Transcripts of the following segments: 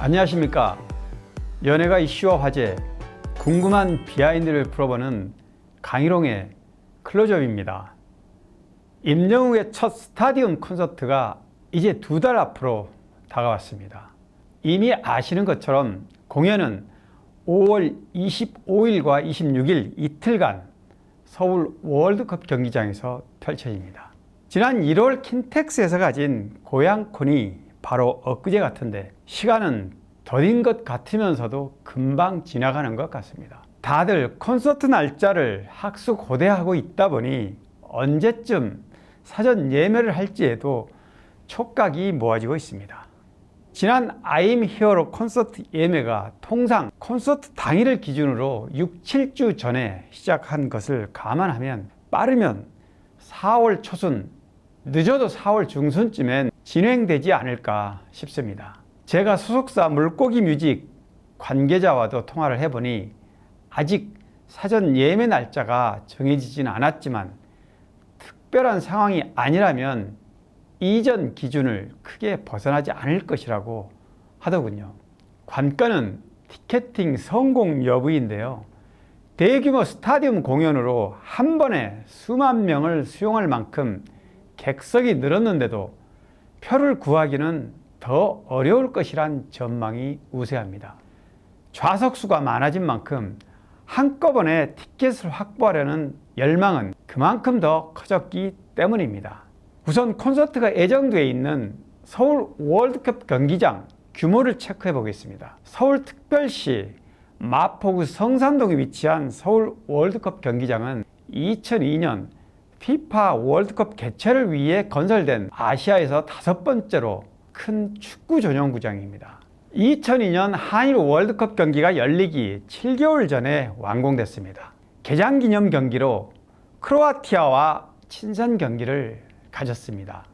안녕하십니까. 연예가 이슈와 화제, 궁금한 비하인드를 풀어보는 강희롱의 클로즈업입니다. 임영웅의 첫 스타디움 콘서트가 이제 2달 앞으로 다가왔습니다. 이미 아시는 것처럼 공연은 5월 25일과 26일 이틀간 서울 월드컵 경기장에서 펼쳐집니다. 지난 1월 킨텍스에서 가진 고향콘이 바로 엊그제 같은데 시간은 더딘 것 같으면서도 금방 지나가는 것 같습니다. 다들 콘서트 날짜를 학수고대하고 있다 보니 언제쯤 사전 예매를 할지에도 촉각이 모아지고 있습니다. 지난 I'm Hero로 콘서트 예매가 통상 콘서트 당일을 기준으로 6, 7주 전에 시작한 것을 감안하면 빠르면 4월 초순, 늦어도 4월 중순쯤엔 진행되지 않을까 싶습니다. 제가 소속사 물고기 뮤직 관계자와도 통화를 해보니 아직 사전 예매 날짜가 정해지진 않았지만 특별한 상황이 아니라면 이전 기준을 크게 벗어나지 않을 것이라고 하더군요. 관건은 티켓팅 성공 여부인데요. 대규모 스타디움 공연으로 한 번에 수만 명을 수용할 만큼 객석이 늘었는데도 표를 구하기는 더 어려울 것이란 전망이 우세합니다. 좌석수가 많아진 만큼 한꺼번에 티켓을 확보하려는 열망은 그만큼 더 커졌기 때문입니다. 우선 콘서트가 예정되어 있는 서울 월드컵 경기장 규모를 체크해 보겠습니다. 서울특별시 마포구 성산동에 위치한 서울 월드컵 경기장은 2002년 피파 월드컵 개최를 위해 건설된 아시아에서 5번째로 큰 축구 전용구장입니다. 2002년 한일 월드컵 경기가 열리기 7개월 전에 완공됐습니다. 개장 기념 경기로 크로아티아와 친선 경기를 가졌습니다.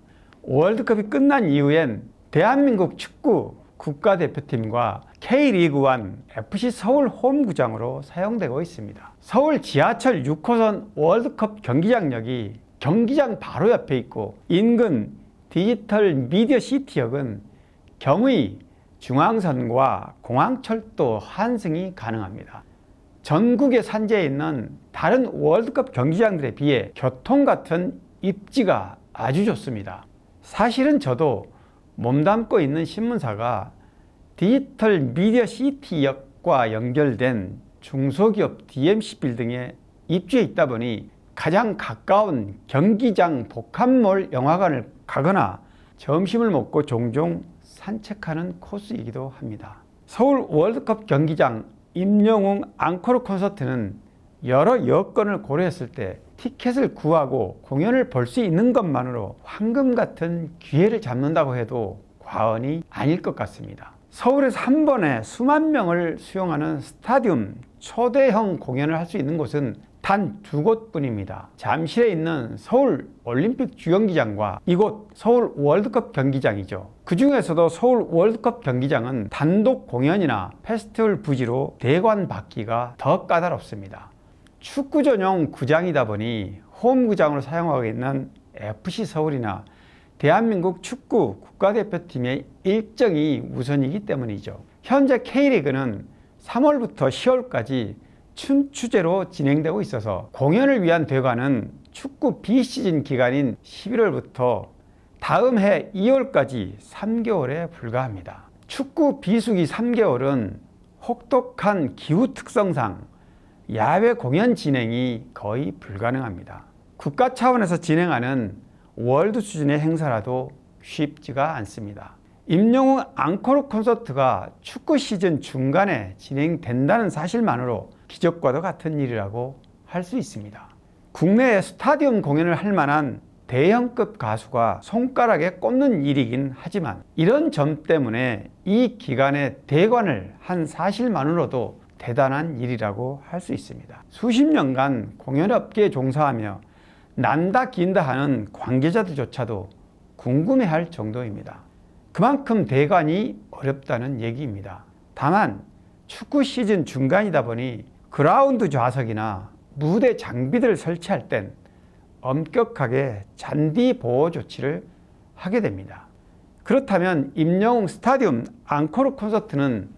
월드컵이 끝난 이후엔 대한민국 축구 국가대표팀과 K리그1 FC 서울 홈구장으로 사용되고 있습니다. 서울 지하철 6호선 월드컵 경기장역이 경기장 바로 옆에 있고 인근 디지털 미디어 시티역은 경의 중앙선과 공항철도 환승이 가능합니다. 전국에 산재해 있는 다른 월드컵 경기장들에 비해 교통 같은 입지가 아주 좋습니다. 사실은 저도 몸담고 있는 신문사가 디지털 미디어 시티역과 연결된 중소기업 DMC 빌딩에 입주해 있다 보니 가장 가까운 경기장 복합몰 영화관을 가거나 점심을 먹고 종종 산책하는 코스이기도 합니다. 서울 월드컵 경기장 임영웅 앙코르 콘서트는 여러 여건을 고려했을 때 티켓을 구하고 공연을 볼 수 있는 것만으로 황금 같은 기회를 잡는다고 해도 과언이 아닐 것 같습니다. 서울에서 한 번에 수만 명을 수용하는 스타디움 초대형 공연을 할 수 있는 곳은 단 2곳뿐입니다. 잠실에 있는 서울 올림픽 주경기장과 이곳 서울 월드컵 경기장이죠. 그 중에서도 서울 월드컵 경기장은 단독 공연이나 페스티벌 부지로 대관받기가 더 까다롭습니다. 축구 전용 구장이다 보니 홈구장으로 사용하고 있는 FC 서울이나 대한민국 축구 국가대표팀의 일정이 우선이기 때문이죠. 현재 K리그는 3월부터 10월까지 춘추제로 진행되고 있어서 공연을 위한 대관은 축구 비시즌 기간인 11월부터 다음 해 2월까지 3개월에 불과합니다. 축구 비수기 3개월은 혹독한 기후 특성상 야외 공연 진행이 거의 불가능합니다. 국가 차원에서 진행하는 월드 수준의 행사라도 쉽지가 않습니다. 임영웅 앙코르 콘서트가 축구 시즌 중간에 진행된다는 사실만으로 기적과도 같은 일이라고 할 수 있습니다. 국내에 스타디움 공연을 할 만한 대형급 가수가 손가락에 꼽는 일이긴 하지만 이런 점 때문에 이 기간에 대관을 한 사실만으로도 대단한 일이라고 할 수 있습니다. 수십 년간 공연업계에 종사하며 난다 긴다 하는 관계자들조차도 궁금해할 정도입니다. 그만큼 대관이 어렵다는 얘기입니다. 다만 축구 시즌 중간이다 보니 그라운드 좌석이나 무대 장비들을 설치할 땐 엄격하게 잔디 보호 조치를 하게 됩니다. 그렇다면 임영웅 스타디움 앙코르 콘서트는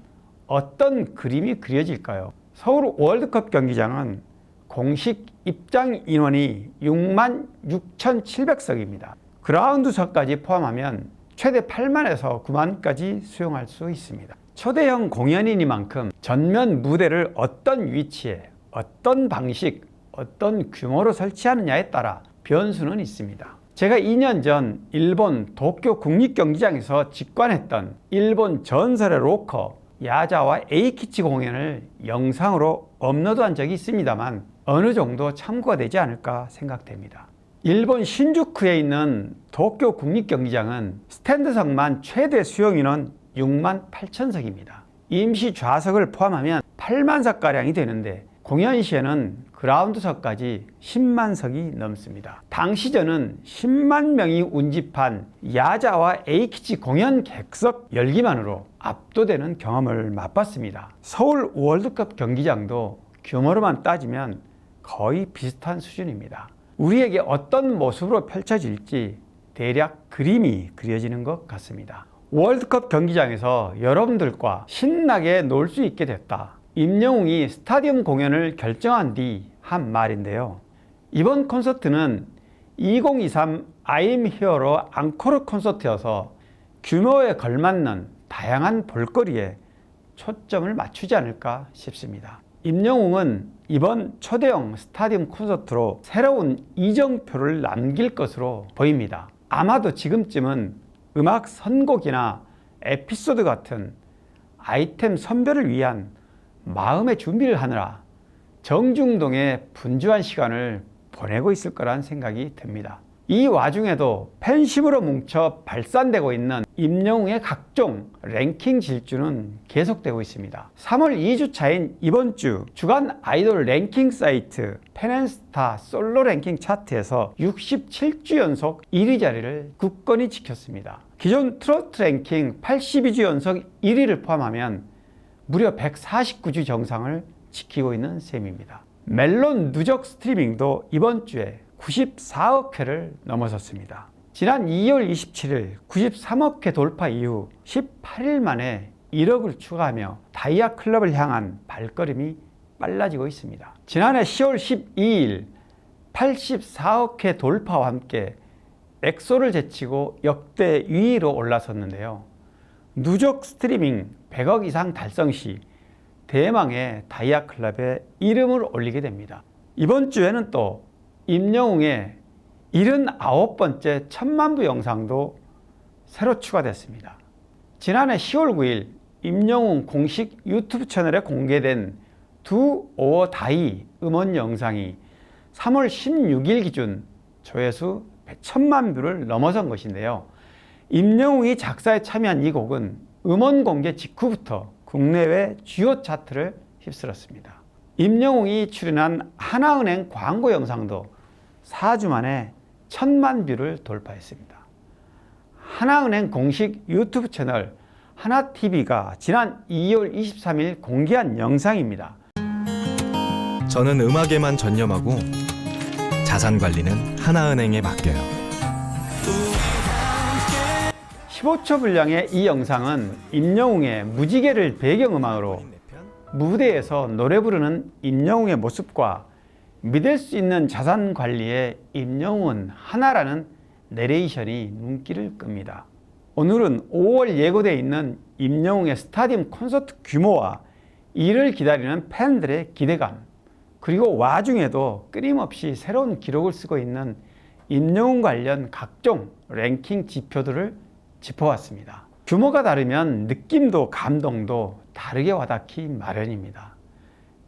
어떤 그림이 그려질까요? 서울 월드컵 경기장은 공식 입장 인원이 66,700석입니다. 그라운드석까지 포함하면 최대 8만에서 9만까지 수용할 수 있습니다. 초대형 공연이니만큼 전면 무대를 어떤 위치에, 어떤 방식, 어떤 규모로 설치하느냐에 따라 변수는 있습니다. 제가 2년 전 일본 도쿄 국립경기장에서 직관했던 일본 전설의 로커 야자와 에이키치 공연을 영상으로 업로드한 적이 있습니다만 어느 정도 참고가 되지 않을까 생각됩니다. 일본 신주쿠에 있는 도쿄 국립경기장은 스탠드석만 최대 수용인원 6만 8천석입니다. 임시 좌석을 포함하면 8만석가량이 되는데 공연 시에는 그라운드석까지 10만석이 넘습니다. 당시 저는 10만 명이 운집한 야자와 에이키치 공연 객석 열기만으로 압도되는 경험을 맛봤습니다. 서울 월드컵 경기장도 규모로만 따지면 거의 비슷한 수준입니다. 우리에게 어떤 모습으로 펼쳐질지 대략 그림이 그려지는 것 같습니다. 월드컵 경기장에서 여러분들과 신나게 놀 수 있게 됐다. 임영웅이 스타디움 공연을 결정한 뒤 한 말인데요. 이번 콘서트는 2023 I'm Here로 앙코르 콘서트여서 규모에 걸맞는 다양한 볼거리에 초점을 맞추지 않을까 싶습니다. 임영웅은 이번 초대형 스타디움 콘서트로 새로운 이정표를 남길 것으로 보입니다. 아마도 지금쯤은 음악 선곡이나 에피소드 같은 아이템 선별을 위한 마음의 준비를 하느라 정중동에 분주한 시간을 보내고 있을 거란 생각이 듭니다. 이 와중에도 팬심으로 뭉쳐 발산되고 있는 임영웅의 각종 랭킹 질주는 계속되고 있습니다. 3월 2주차인 이번 주 주간 아이돌 랭킹 사이트 팬앤스타 솔로 랭킹 차트에서 67주 연속 1위 자리를 굳건히 지켰습니다. 기존 트로트 랭킹 82주 연속 1위를 포함하면 무려 149주 정상을 지키고 있는 셈입니다. 멜론 누적 스트리밍도 이번 주에 94억 회를 넘어섰습니다. 지난 2월 27일 93억 회 돌파 이후 18일 만에 1억을 추가하며 다이아 클럽을 향한 발걸음이 빨라지고 있습니다. 지난해 10월 12일 84억 회 돌파와 함께 엑소를 제치고 역대 2위로 올라섰는데요. 누적 스트리밍 100억 이상 달성 시 대망의 다이아 클럽에 이름을 올리게 됩니다. 이번 주에는 또 임영웅의 79번째 1000만부 영상도 새로 추가됐습니다. 지난해 10월 9일 임영웅 공식 유튜브 채널에 공개된 두 오어 다이 음원 영상이 3월 16일 기준 조회수 1000만 뷰를 넘어선 것인데요. 임영웅이 작사에 참여한 이 곡은 음원 공개 직후부터 국내외 주요 차트를 휩쓸었습니다. 임영웅이 출연한 하나은행 광고 영상도 4주 만에 1000만 뷰를 돌파했습니다. 하나은행 공식 유튜브 채널 하나TV가 지난 2월 23일 공개한 영상입니다. 저는 음악에만 전념하고 자산 관리는 하나은행에 맡겨요. 15초 분량의 이 영상은 임영웅의 무지개를 배경음악으로 무대에서 노래 부르는 임영웅의 모습과 믿을 수 있는 자산 관리에 임영웅은 하나라는 내레이션이 눈길을 끕니다. 오늘은 5월 예고되어 있는 임영웅의 스타디움 콘서트 규모와 이를 기다리는 팬들의 기대감, 그리고 와중에도 끊임없이 새로운 기록을 쓰고 있는 임영웅 관련 각종 랭킹 지표들을 짚어왔습니다. 규모가 다르면 느낌도 감동도 다르게 와닿기 마련입니다.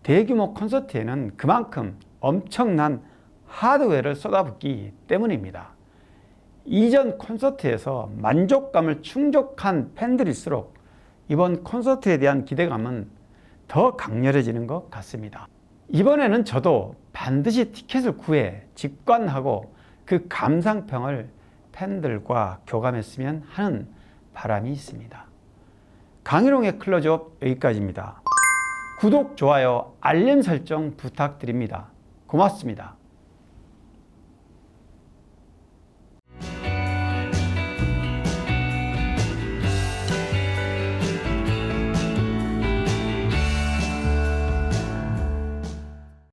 대규모 콘서트에는 그만큼 엄청난 하드웨어를 쏟아붓기 때문입니다. 이전 콘서트에서 만족감을 충족한 팬들일수록 이번 콘서트에 대한 기대감은 더 강렬해지는 것 같습니다. 이번에는 저도 반드시 티켓을 구해 직관하고 그 감상평을 팬들과 교감했으면 하는 바람이 있습니다. 강희롱의 클로즈업 여기까지입니다. 구독, 좋아요, 알림 설정 부탁드립니다. 고맙습니다.